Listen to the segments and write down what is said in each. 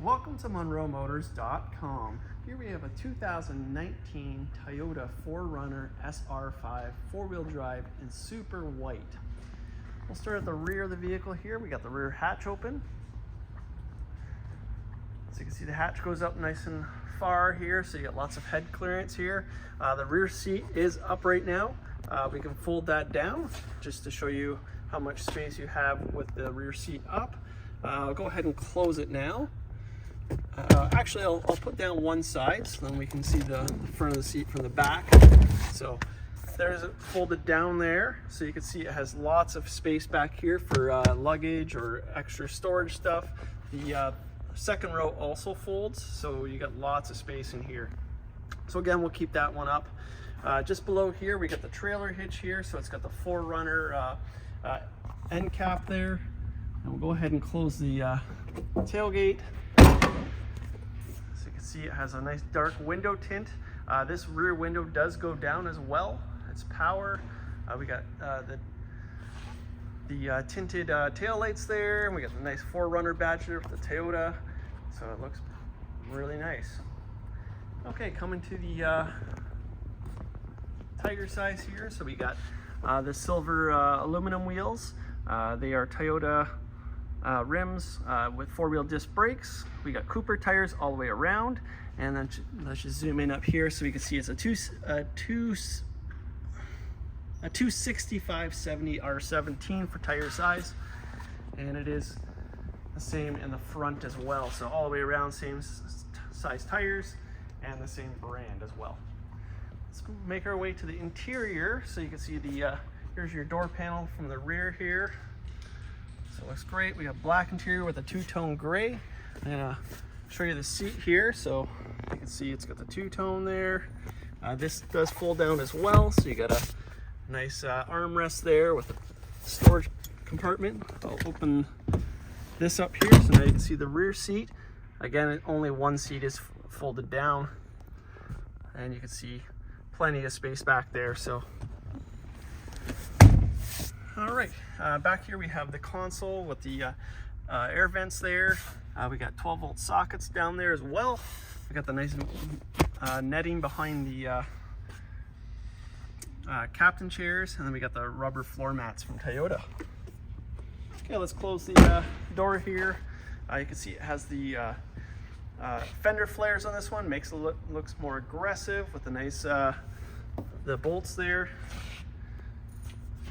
Welcome to MonroeMotors.com. Here we have a 2019 Toyota 4Runner SR5 four-wheel drive in super white. We'll start at the rear of the vehicle here. We got the rear hatch open. So you can see the hatch goes up nice and far here, so you got lots of head clearance here. The rear seat is up right now. We can fold that down just to show you how much space you have with the rear seat up. I'll go ahead and close it now. Actually, I'll put down one side so then we can see the front of the seat from the back. So there's it folded down there, so you can see it has lots of space back here for luggage or extra storage stuff. The second row also folds, so you got lots of space in here. So again, we'll keep that one up. Just below here, we got the trailer hitch here, so it's got the 4Runner end cap there. And we'll go ahead and close the tailgate. So you can see it has a nice dark window tint. This rear window does go down as well. It's power. We got the tinted tail lights there, and we got the nice 4Runner badge there with the Toyota. So it looks really nice. Okay, coming to the tire size here. So we got the silver aluminum wheels. They are Toyota rims with four-wheel disc brakes. We got Cooper tires all the way around, and then let's just zoom in up here so we can see it's a 265/70 R17 for tire size, and it is the same in the front as well. So all the way around, same size tires and the same brand as well. Let's make our way to the interior so you can see the here's your door panel from the rear here. So it looks great. We got black interior with a two-tone gray. I'm gonna show you the seat here, so you can see it's got the two-tone there. This does fold down as well, so you got a nice armrest there with a storage compartment. I'll open this up here, so now you can see the rear seat. Again, only one seat is folded down, and you can see plenty of space back there. So all right, back here we have the console with the air vents there. We got 12-volt sockets down there as well. We got the nice netting behind the captain chairs, and then we got the rubber floor mats from Toyota. Okay, let's close the door here. You can see it has the fender flares on this one. Makes it looks more aggressive with the nice the bolts there.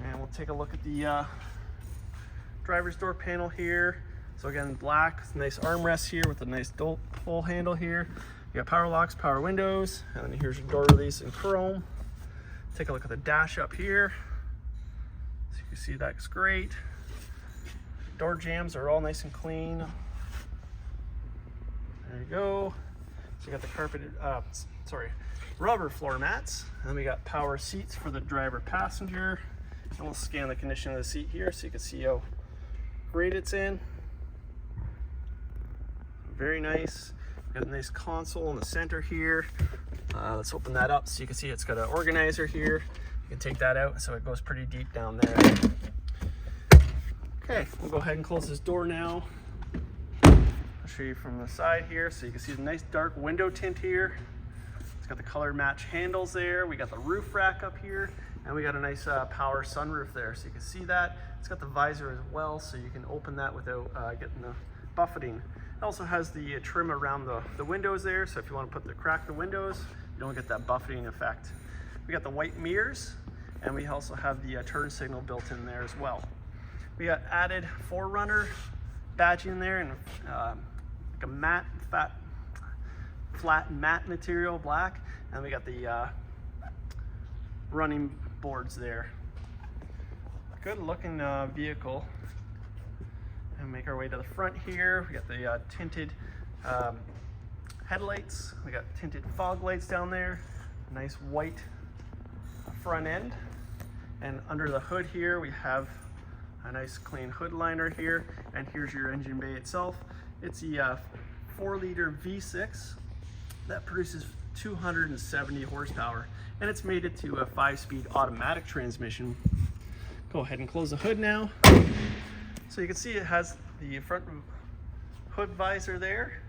And we'll take a look at the driver's door panel here. So again, black, nice armrest here with a nice pull handle here. You got power locks, power windows, and then here's your door release in chrome. Take a look at the dash up here. So you can see that's great. Door jambs are all nice and clean. There you go. So you got the carpeted, rubber floor mats. And then we got power seats for the driver passenger. And we'll scan the condition of the seat here so you can see how great it's in. Very nice. Got a nice console in the center here. Let's open that up so you can see it's got an organizer here. You can take that out, so it goes pretty deep down there. Okay, we'll go ahead and close this door now. I'll show you from the side here so you can see the nice dark window tint here. It's got the color match handles there. We got the roof rack up here, and we got a nice power sunroof there, so you can see that. It's got the visor as well, so you can open that without getting the buffeting. It also has the trim around the windows there, so if you want to crack the windows, you don't get that buffeting effect. We got the white mirrors, and we also have the turn signal built in there as well. We got added 4Runner badging there, and like a matte, flat matte material, black, and we got the running boards there. Good looking vehicle. And make our way to the front here. We got the tinted headlights. We got tinted fog lights down there. A nice white front end. And under the hood here, we have a nice clean hood liner here. And here's your engine bay itself. It's the 4-liter V6 that produces 270 horsepower. And it's made it to a 5-speed automatic transmission. Go ahead and close the hood now. So you can see it has the front hood visor there.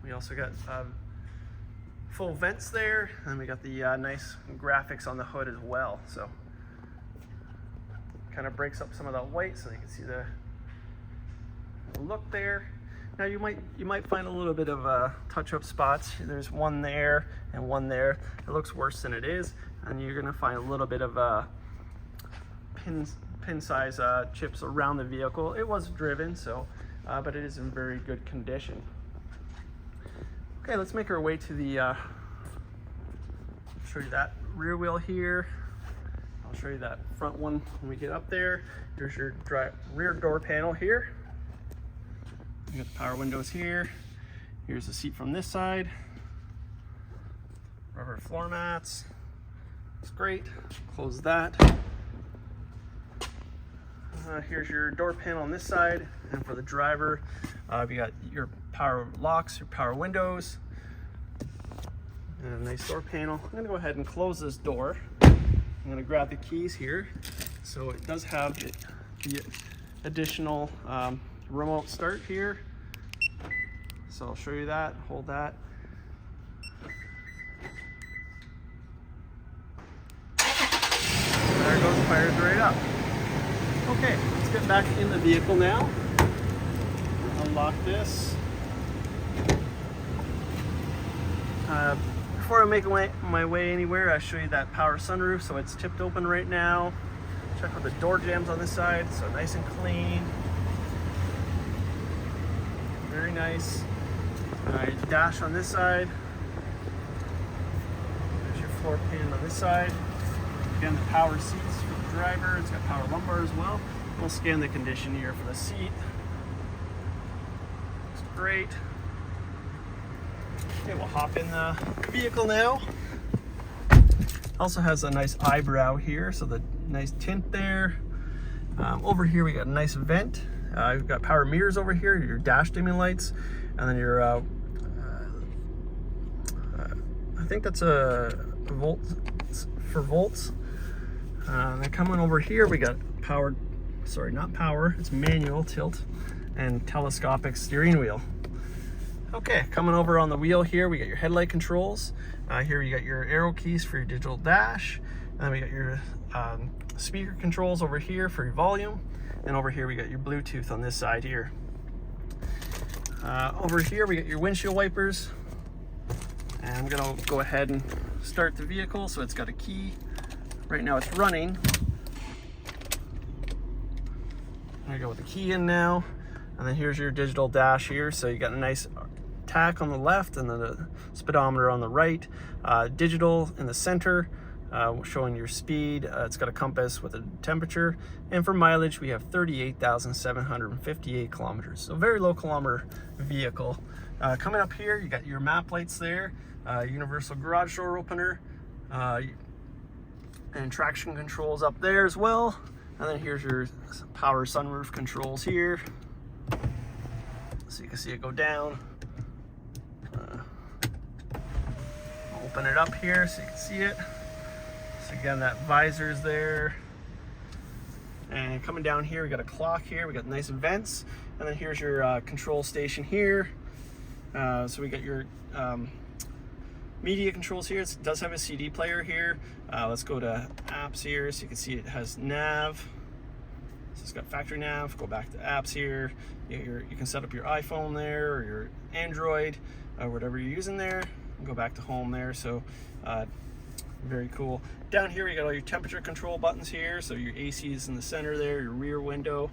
We also got full vents there, and we got the nice graphics on the hood as well. So kind of breaks up some of that white so you can see the look there. Now you might find a little bit of touch-up spots. There's one there and one there. It looks worse than it is, and you're gonna find a little bit of pin size chips around the vehicle. It was driven, so but it is in very good condition. Okay, let's make our way to the show you that rear wheel here. I'll show you that front one when we get up there. Here's your rear door panel here. You got the power windows here. Here's the seat from this side. Rubber floor mats. It's great. Close that. Here's your door panel on this side, and for the driver, you got your power locks, your power windows, and a nice door panel. I'm going to go ahead and close this door. I'm going to grab the keys here. So it does have the additional remote start here. So I'll show you that. Hold that. There it goes, fires right up. Okay, let's get back in the vehicle now. Unlock this. Before I make my way anywhere, I'll show you that power sunroof. So it's tipped open right now. Check for the door jambs on this side, so nice and clean. Very nice. Dash on this side. There's your floor pan on this side. Again, the power seats for the driver. It's got power lumbar as well. We'll scan the condition here for the seat. Looks great. Okay, we'll hop in the vehicle now. Also has a nice eyebrow here, so the nice tint there. Over here we got a nice vent. We've got power mirrors over here, your dash dimming lights, and then your I think that's a volt for volts. And then coming over here we got powered, sorry, not power, it's manual tilt and telescopic steering wheel. Okay, coming over on the wheel here, we got your headlight controls. Here you got your arrow keys for your digital dash. And then we got your speaker controls over here for your volume. And over here we got your Bluetooth on this side here. Over here we got your windshield wipers. And I'm gonna go ahead and start the vehicle. So it's got a key. Right now it's running. I'm gonna go with the key in now. And then here's your digital dash here. So you got a nice tack on the left and then the speedometer on the right. Digital in the center, showing your speed. It's got a compass with a temperature. And for mileage, we have 38,758 kilometers. So very low kilometer vehicle. Coming up here, you got your map lights there, universal garage door opener, and traction controls up there as well. And then here's your power sunroof controls here. So you can see it go down. Open it up here so you can see it. So again, that visor is there. And coming down here, we got a clock here. We got nice vents. And then here's your control station here. So we got your media controls here. It does have a CD player here. Let's go to apps here. So you can see it has NAV. So it's got factory nav. Go back to apps here. You can set up your iPhone there or your Android, whatever you're using there. Go back to home there. So very cool. Down here we got all your temperature control buttons here. So your AC is in the center there. Your rear window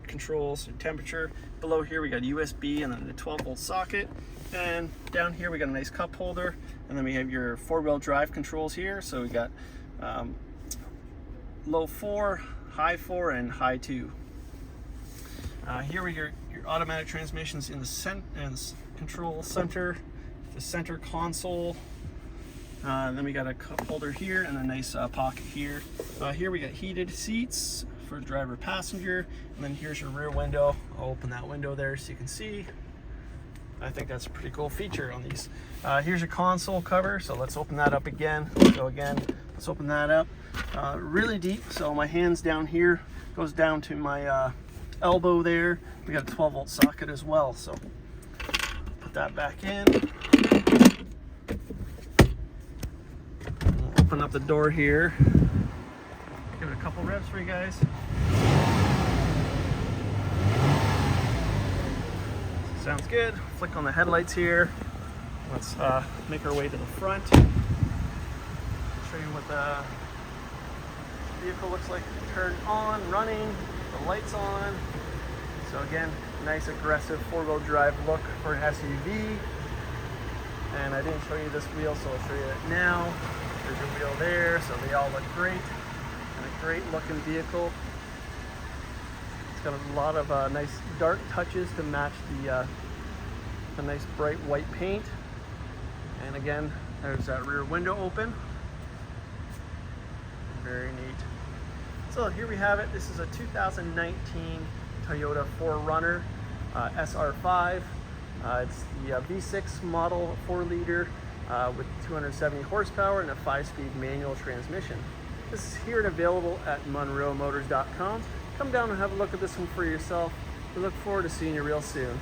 controls your temperature. Below here we got USB and then the 12-volt socket. And down here we got a nice cup holder. And then we have your 4-wheel drive controls here. So we got low 4, high 4, and high 2. Here we got your automatic transmissions in the control center, the center console. Then we got a cup holder here and a nice pocket here. Here we got heated seats for driver passenger. And then here's your rear window. I'll open that window there so you can see. I think that's a pretty cool feature on these. Here's your console cover. So let's open that up again. So again, let's open that up. Really deep. So my hands down here goes down to my elbow there. We got a 12-volt socket as well. So put that back in. We'll open up the door here. Give it a couple revs for you guys. Sounds good. Flick on the headlights here. Let's make our way to the front. Show you what the vehicle looks like turned on, running, the lights on. So again, nice aggressive four-wheel drive look for an SUV. And I didn't show you this wheel, so I'll show you it now. There's your wheel there, so they all look great. And a great looking vehicle. It's got a lot of nice dark touches to match the nice bright white paint. And again, there's that rear window open. Very neat. So here we have it. This is a 2019 Toyota 4Runner SR5. It's the V6 model, 4-liter with 270 horsepower and a 5-speed manual transmission. This is here and available at monroemotors.com. Come down and have a look at this one for yourself. We look forward to seeing you real soon.